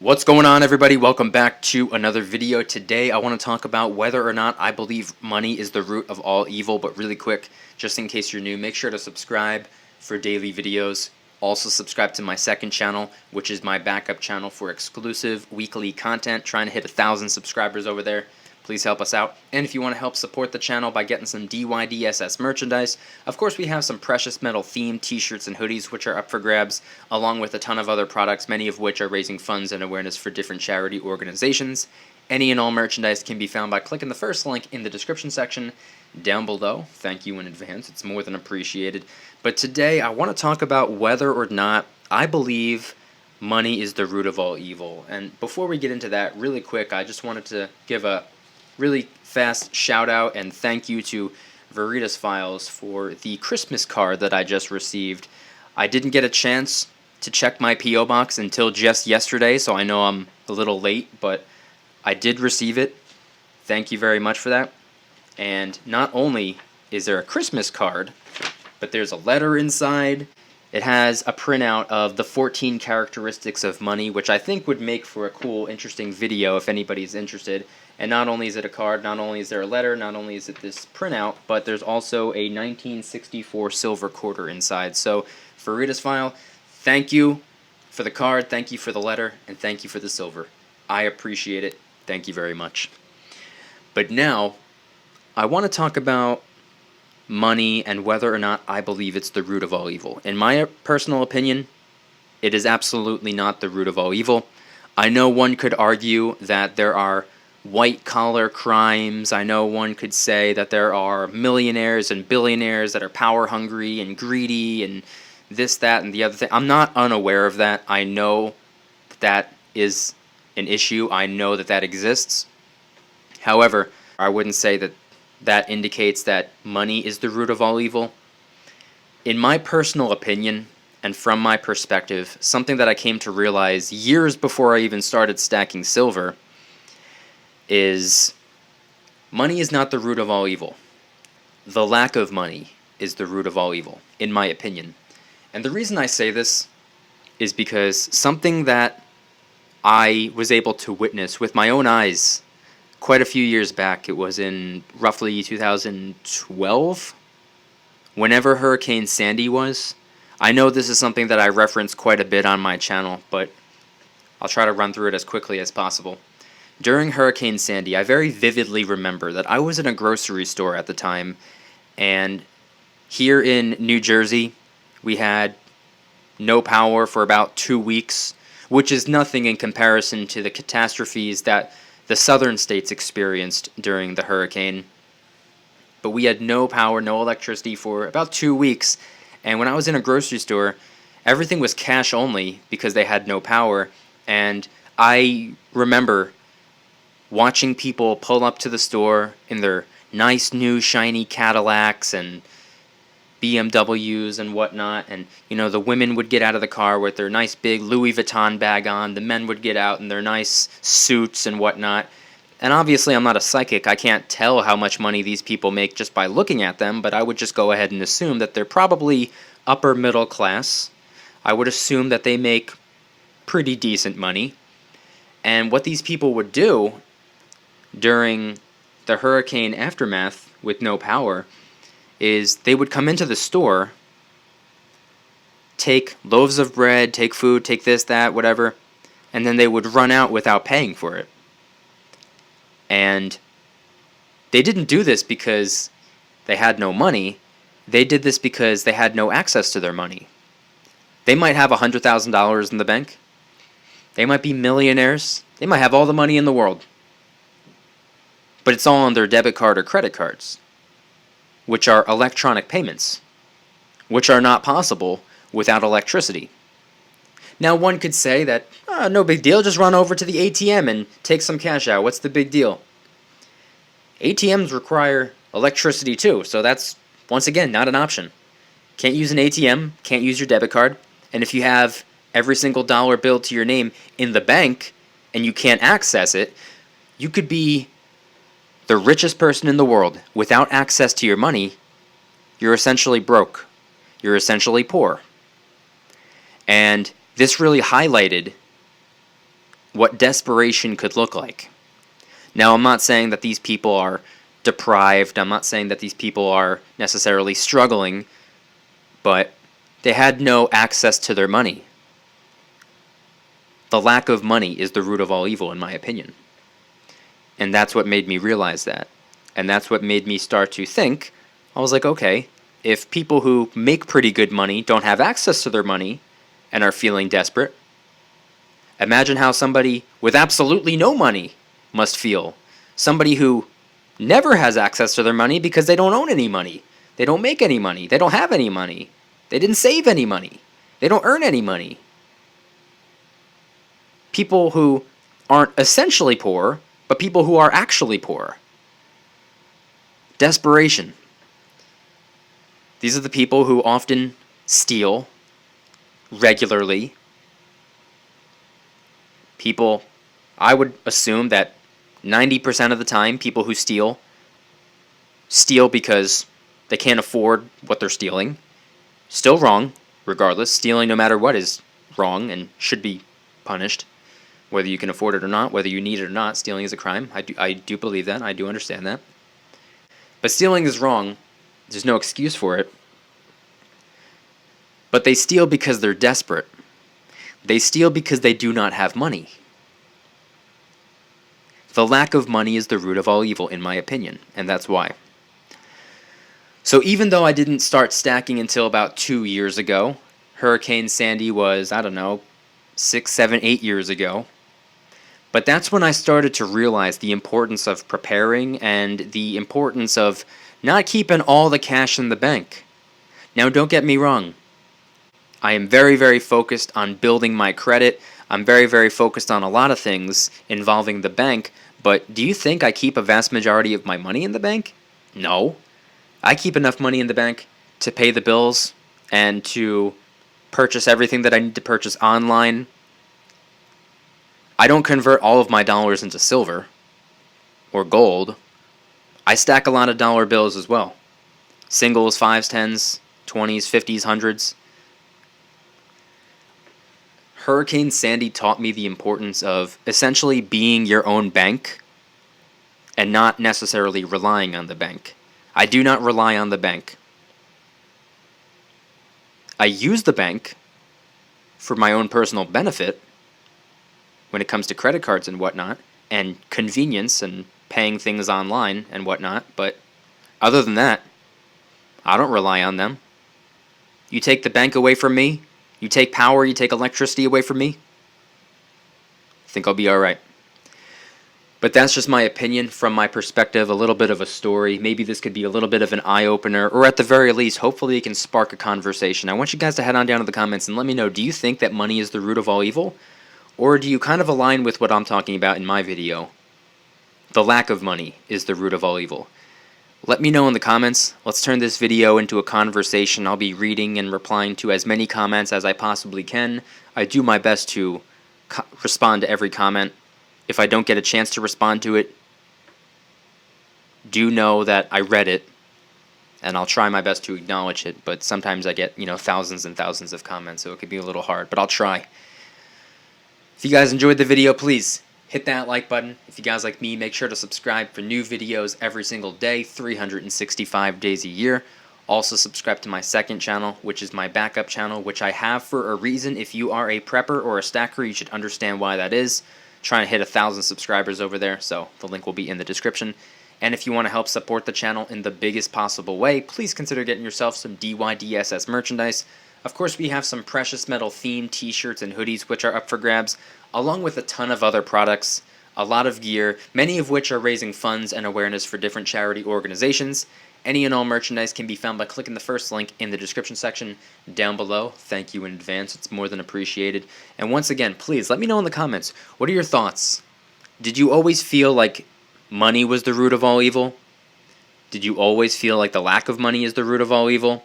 What's going on, everybody? Welcome back to another video. Today I want to talk about whether or not I believe money is the root of all evil, but really quick, just in case you're new, make sure to subscribe for daily videos. Also subscribe to my second channel, which is my backup channel for exclusive weekly content. Trying to hit 1,000 subscribers over there. Please help us out. And if you want to help support the channel by getting some DYDSS merchandise, of course we have some precious metal themed t-shirts and hoodies which are up for grabs, along with a ton of other products, many of which are raising funds and awareness for different charity organizations. Any and all merchandise can be found by clicking the first link in the description section down below. Thank you in advance, it's more than appreciated. But today I want to talk about whether or not I believe money is the root of all evil. And before we get into that, really quick, I just wanted to give a really fast shout out and thank you to Veritas Files for the Christmas card that I just received. I didn't get a chance to check my P.O. box until just yesterday, so I know I'm a little late, but I did receive it. Thank you very much for that. And not only is there a Christmas card, but there's a letter inside. It has a printout of the 14 characteristics of money, which I think would make for a cool, interesting video if anybody's interested. And not only is it a card, not only is there a letter, not only is it this printout, but there's also a 1964 silver quarter inside. So, for Rita's File, thank you for the card, thank you for the letter, and thank you for the silver. I appreciate it. Thank you very much. But now, I want to talk about money and whether or not I believe it's the root of all evil. In my personal opinion, it is absolutely not the root of all evil. I know one could argue that there are white-collar crimes. I know one could say that there are millionaires and billionaires that are power-hungry and greedy and this, that, and the other thing. I'm not unaware of that. I know that is an issue. I know that that exists. However, I wouldn't say that that indicates that money is the root of all evil. In my personal opinion, and from my perspective, something that I came to realize years before I even started stacking silver is money is not the root of all evil. The lack of money is the root of all evil, in my opinion. And the reason I say this is because something that I was able to witness with my own eyes quite a few years back, it was in roughly 2012, whenever Hurricane Sandy was. I know this is something that I reference quite a bit on my channel, but I'll try to run through it as quickly as possible. During Hurricane Sandy, I very vividly remember that I was in a grocery store at the time, and here in New Jersey, we had no power for about 2 weeks, which is nothing in comparison to the catastrophes that the southern states experienced during the hurricane. But we had no power, no electricity for about 2 weeks, and when I was in a grocery store, everything was cash only because they had no power, and I remember watching people pull up to the store in their nice new shiny Cadillacs and BMWs and whatnot, and the women would get out of the car with their nice big Louis Vuitton bag on, the men would get out in their nice suits and whatnot. And obviously I'm not a psychic, I can't tell how much money these people make just by looking at them, but I would just go ahead and assume that they're probably upper middle class. I would assume that they make pretty decent money. And what these people would do during the hurricane aftermath with no power is they would come into the store, take loaves of bread, take food, take this, that, whatever, and then they would run out without paying for it. And they didn't do this because they had no money. They did this because they had no access to their money. They might have $100,000 in the bank. They might be millionaires. They might have all the money in the world. But it's all on their debit card or credit cards, which are electronic payments, which are not possible without electricity. Now one could say that, no big deal, just run over to the ATM and take some cash out, what's the big deal? ATMs require electricity too, so that's, once again, not an option. Can't use an ATM, can't use your debit card, and if you have every single dollar bill to your name in the bank and you can't access it, you could be the richest person in the world. Without access to your money, you're essentially broke. You're essentially poor. And this really highlighted what desperation could look like. Now, I'm not saying that these people are deprived. I'm not saying that these people are necessarily struggling, but they had no access to their money. The lack of money is the root of all evil, in my opinion. And that's what made me realize that. And that's what made me start to think. I was like, okay, if people who make pretty good money don't have access to their money and are feeling desperate, imagine how somebody with absolutely no money must feel. Somebody who never has access to their money because they don't own any money. They don't make any money. They don't have any money. They didn't save any money. They don't earn any money. People who aren't essentially poor, but people who are actually poor. Desperation. These are the people who often steal regularly. People, I would assume that 90% of the time, people who steal because they can't afford what they're stealing. Still wrong, regardless. Stealing, no matter what, is wrong and should be punished. Whether you can afford it or not, whether you need it or not, stealing is a crime. I do believe that. I do understand that. But stealing is wrong. There's no excuse for it. But they steal because they're desperate. They steal because they do not have money. The lack of money is the root of all evil, in my opinion, and that's why. So even though I didn't start stacking until about 2 years ago, Hurricane Sandy was, 6, 7, 8 years ago, but that's when I started to realize the importance of preparing and the importance of not keeping all the cash in the bank. Now, don't get me wrong. I am very, very focused on building my credit. I'm very, very focused on a lot of things involving the bank, but do you think I keep a vast majority of my money in the bank? No. I keep enough money in the bank to pay the bills and to purchase everything that I need to purchase online. I don't convert all of my dollars into silver or gold. I stack a lot of dollar bills as well. Singles, 5s, 10s, 20s, 50s, 100s. Hurricane Sandy taught me the importance of essentially being your own bank and not necessarily relying on the bank. I do not rely on the bank. I use the bank for my own personal benefit when it comes to credit cards and whatnot, and convenience and paying things online and whatnot, but other than that, I don't rely on them. You take the bank away from me, you take power, you take electricity away from me, I think I'll be alright. But that's just my opinion from my perspective, a little bit of a story. Maybe this could be a little bit of an eye-opener, or at the very least, hopefully it can spark a conversation. I want you guys to head on down to the comments and let me know, do you think that money is the root of all evil? Or do you kind of align with what I'm talking about in my video? The lack of money is the root of all evil. Let me know in the comments. Let's turn this video into a conversation. I'll be reading and replying to as many comments as I possibly can. I do my best to respond to every comment. If I don't get a chance to respond to it, do know that I read it, and I'll try my best to acknowledge it, but sometimes I get, thousands and thousands of comments, so it could be a little hard, but I'll try. If you guys enjoyed the video, please hit that like button. If you guys like me, make sure to subscribe for new videos every single day, 365 days a year. Also subscribe to my second channel, which is my backup channel, which I have for a reason. If you are a prepper or a stacker, you should understand why that is. Trying to hit 1,000 subscribers over there, so the link will be in the description. And if you want to help support the channel in the biggest possible way, please consider getting yourself some DYDSS merchandise. Of course, we have some precious metal themed t-shirts and hoodies which are up for grabs, along with a ton of other products, a lot of gear, many of which are raising funds and awareness for different charity organizations. Any and all merchandise can be found by clicking the first link in the description section down below. Thank you in advance, it's more than appreciated. And once again, please let me know in the comments, what are your thoughts? Did you always feel like money was the root of all evil? Did you always feel like the lack of money is the root of all evil?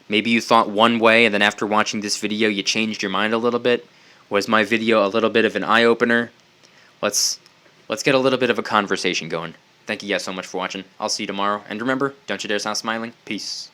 Maybe you thought one way and then after watching this video you changed your mind a little bit. Was my video a little bit of an eye-opener? Let's get a little bit of a conversation going. Thank you guys so much for watching. I'll see you tomorrow. And remember, don't you dare stop smiling. Peace.